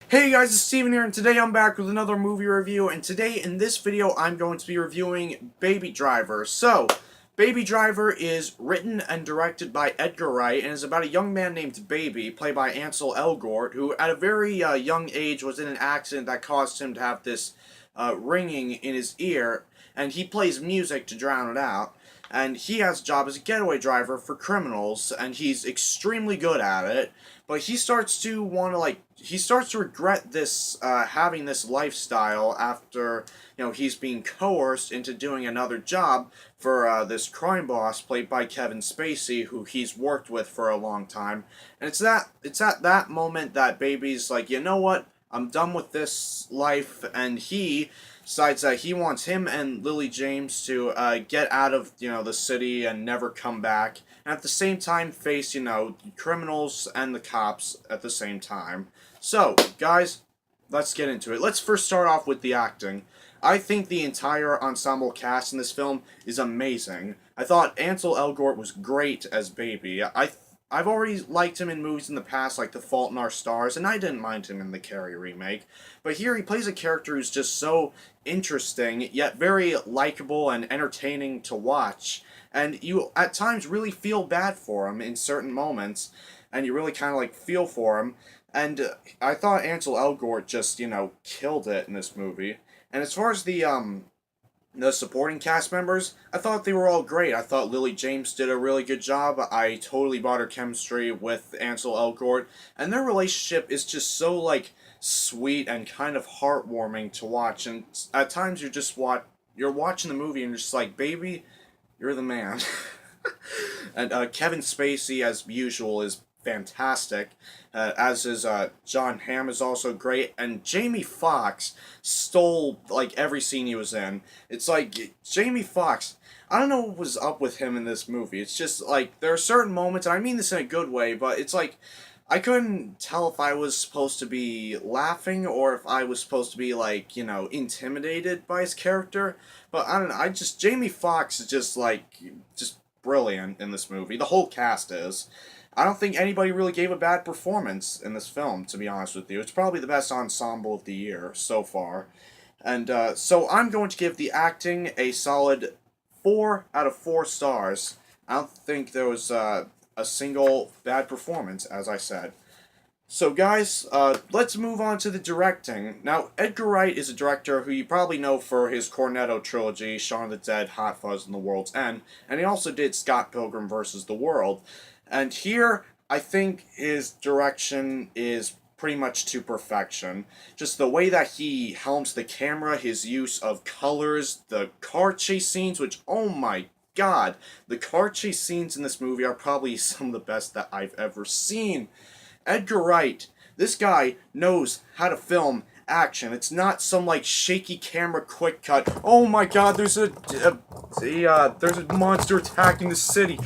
Hey guys, it's Steven here, and today I'm back with another movie review, and today in this video I'm going to be reviewing Baby Driver. So, Baby Driver is written and directed by Edgar Wright, and is about a young man named Baby, played by Ansel Elgort, who at a very young age was in an accident that caused him to have this ringing in his ear, and he plays music to drown it out. And he has a job as a getaway driver for criminals, and he's extremely good at it. But he starts to he starts to regret this, having this lifestyle after, he's being coerced into doing another job for this crime boss played by Kevin Spacey, who he's worked with for a long time. And it's at that moment that Baby's like, you know what? I'm done with this life, and he decides that he wants him and Lily James to get out of the city and never come back, and at the same time face criminals and the cops at the same time. So, guys, let's get into it. Let's first start off with the acting. I think the entire ensemble cast in this film is amazing. I thought Ansel Elgort was great as Baby. I've already liked him in movies in the past, like The Fault in Our Stars, and I didn't mind him in the Carrie remake. But here he plays a character who's just so interesting, yet very likable and entertaining to watch. And you, at times, really feel bad for him in certain moments, and you really kind of, feel for him. And I thought Ansel Elgort just, killed it in this movie. And as far as the supporting cast members, I thought they were all great. I thought Lily James did a really good job. I totally bought her chemistry with Ansel Elgort, and their relationship is just so sweet and kind of heartwarming to watch. And at times you're watching the movie and you're just like, baby, you're the man. And Kevin Spacey, as usual, is fantastic. As is John Hamm is also great, and Jamie Foxx stole every scene he was in. It's like Jamie Foxx. I don't know what was up with him in this movie. It's just there are certain moments, and I mean this in a good way, but it's I couldn't tell if I was supposed to be laughing or if I was supposed to be intimidated by his character. But I don't know. Jamie Foxx is just brilliant in this movie. The whole cast is. I don't think anybody really gave a bad performance in this film, to be honest with you. It's probably the best ensemble of the year so far. And so I'm going to give the acting a solid 4 out of 4 stars. I don't think there was a single bad performance, as I said. So guys, let's move on to the directing. Now, Edgar Wright is a director who you probably know for his Cornetto trilogy, Shaun of the Dead, Hot Fuzz, and The World's End, and he also did Scott Pilgrim vs. the World. And here, I think his direction is pretty much to perfection. Just the way that he helms the camera, his use of colors, the car chase scenes, which, oh my god, the car chase scenes in this movie are probably some of the best that I've ever seen. Edgar Wright, this guy knows how to film action. It's not some shaky camera quick cut. Oh my god, there's there's a monster attacking the city.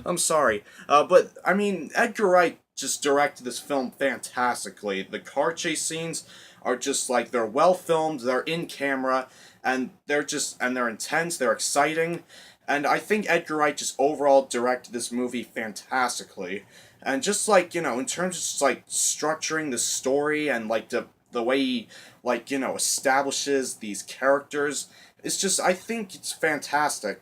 I'm sorry, but I mean Edgar Wright just directed this film fantastically. The car chase scenes are just they're well filmed, they're in camera, and they're intense, they're exciting. And I think Edgar Wright just overall directed this movie fantastically. And just in terms of just structuring the story and the way he establishes these characters, it's just I think it's fantastic.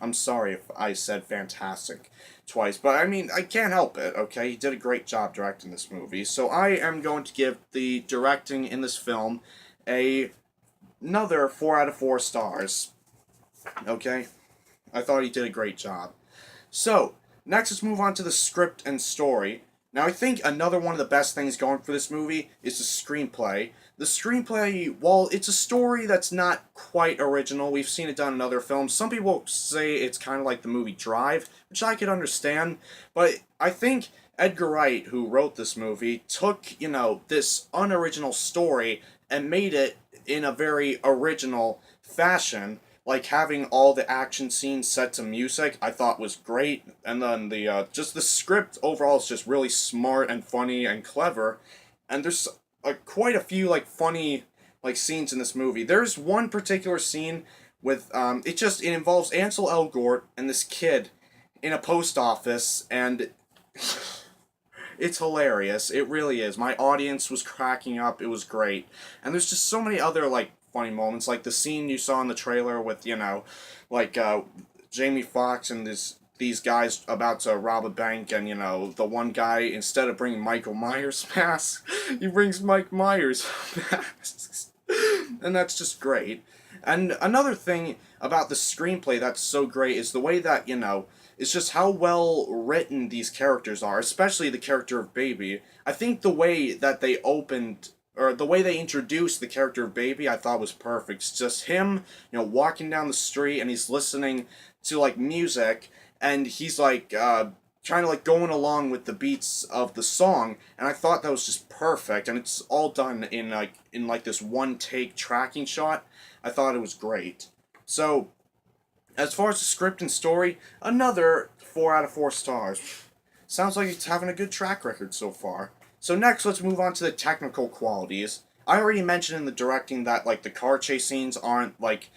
I'm sorry if I said fantastic twice, but I mean I can't help it, okay? He did a great job directing this movie. So I am going to give the directing in this film another 4 out of 4 stars. Okay? I thought he did a great job. So, next let's move on to the script and story. Now I think another one of the best things going for this movie is the screenplay. The screenplay, while it's a story that's not quite original, we've seen it done in other films. Some people say it's kind of like the movie Drive, which I could understand, but I think Edgar Wright, who wrote this movie, took, this unoriginal story and made it in a very original fashion. Having all the action scenes set to music, I thought was great, and then just the script overall is just really smart and funny and clever, and there's quite a few funny scenes in this movie. There's one particular scene with it involves Ansel Elgort and this kid in a post office, and It's hilarious. It really is. My audience was cracking up. It was great. And there's just so many other, like, funny moments, like the scene you saw in the trailer with, like, Jamie Foxx and these guys about to rob a bank, and the one guy, instead of bringing Michael Myers mask, he brings Mike Myers masks, and that's just great. And another thing about the screenplay that's so great is the way that it's just how well written these characters are, especially the character of Baby. I think the way that they opened, or the way they introduced the character of Baby, I thought was perfect. It's just him, walking down the street, and he's listening to, like, music, and he's, like, kind of, like, going along with the beats of the song, and I thought that was just perfect, and it's all done in this one-take tracking shot. I thought it was great. So, as far as the script and story, another 4 out of 4 stars. Sounds like it's having a good track record so far. So next, let's move on to the technical qualities. I already mentioned in the directing that, like, the car chase scenes aren't, like,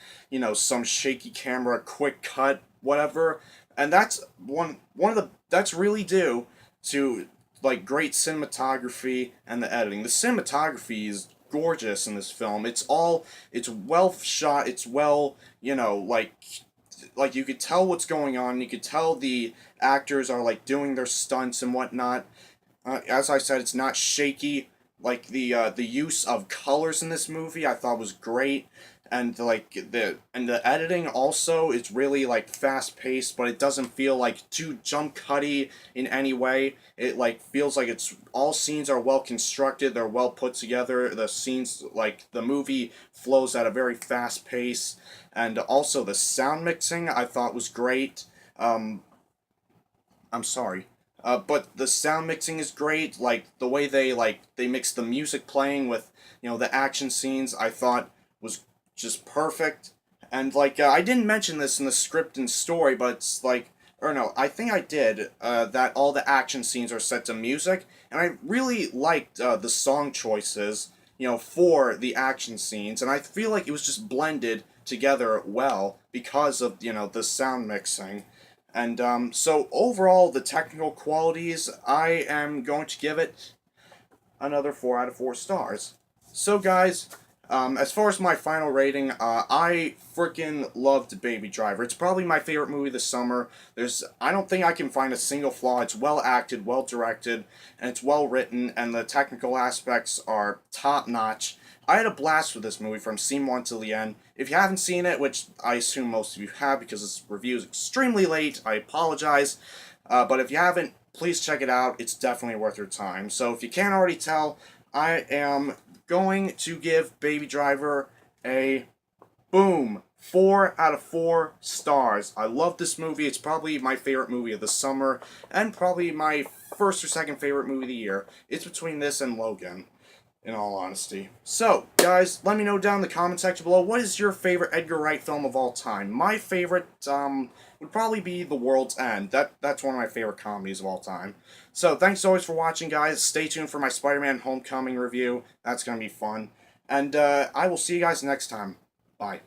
some shaky camera, quick cut, whatever. And that's that's really due to, like, great cinematography and the editing. The cinematography is gorgeous in this film. It's well shot, it's well, like you could tell what's going on. You could tell the actors are, like, doing their stunts and whatnot. As I said, it's not shaky. Like the use of colors in this movie, I thought was great, and like the editing also is really, like, fast paced, but it doesn't feel like too jump cutty in any way. It, like, feels like all scenes are well constructed. They're well put together. The scenes, like, the movie flows at a very fast pace, and also the sound mixing I thought was great. I'm sorry. But the sound mixing is great. Like, the way they mix the music playing with, the action scenes, I thought was just perfect. And, like, I didn't mention this in the script and story, but it's like, or no, I think I did, that all the action scenes are set to music, and I really liked the song choices, for the action scenes, and I feel like it was just blended together well because of, the sound mixing. And so overall, the technical qualities, I am going to give it another 4 out of 4 stars. So guys, as far as my final rating, I freaking loved Baby Driver. It's probably my favorite movie this summer. I don't think I can find a single flaw. It's well acted, well directed, and it's well written, and the technical aspects are top notch. I had a blast with this movie from scene 1 to the end. If you haven't seen it, which I assume most of you have because this review is extremely late, I apologize. But if you haven't, please check it out. It's definitely worth your time. So if you can't already tell, I am going to give Baby Driver a boom 4 out of 4 stars. I love this movie. It's probably my favorite movie of the summer, and probably my first or second favorite movie of the year. It's between this and Logan, in all honesty. So, guys, let me know down in the comment section below, what is your favorite Edgar Wright film of all time? My favorite would probably be The World's End. That's one of my favorite comedies of all time. So, thanks always for watching, guys. Stay tuned for my Spider-Man Homecoming review. That's going to be fun. And I will see you guys next time. Bye.